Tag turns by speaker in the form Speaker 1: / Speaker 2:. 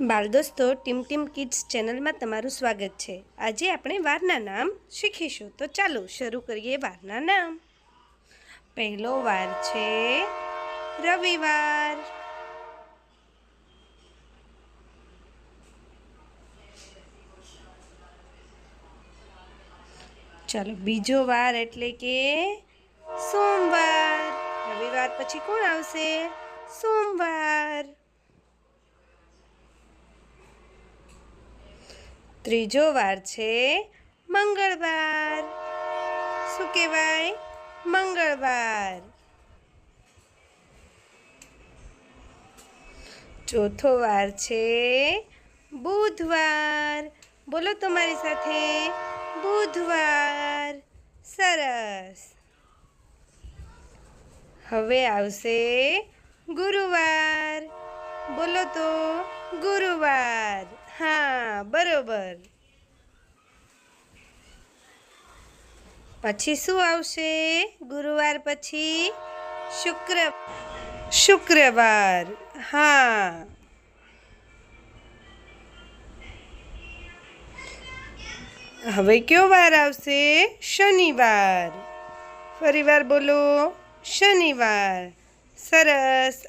Speaker 1: બાળ દોસ્તો, team team kids ચેનલમાં તમારું સ્વાગત છે। આજે આપણે વારના નામ શીખીશું, તો ચાલો શરૂ કરીએ વારના નામ। પહેલો વાર છે રવિવાર। ચાલો બીજો વાર એટલે કે સોમવાર। રવિવાર પછી કોણ આવશે? સોમવાર। ત્રીજો વાર છે મંગળવાર। શું કહેવાય? મંગળવાર। ચોથો વાર છે બુધવાર। બોલો તમારી સાથે, બુધવાર। સરસ। હવે આવશે ગુરુવાર। બોલો તો, ગુરુવાર। હા, બરોબર। પછી શું આવશે? ગુરુવાર પછી શુક્રવાર। હા। હવે કયો વાર આવશે? શનિવાર। ફરીવાર બોલો, શનિવાર। સરસ।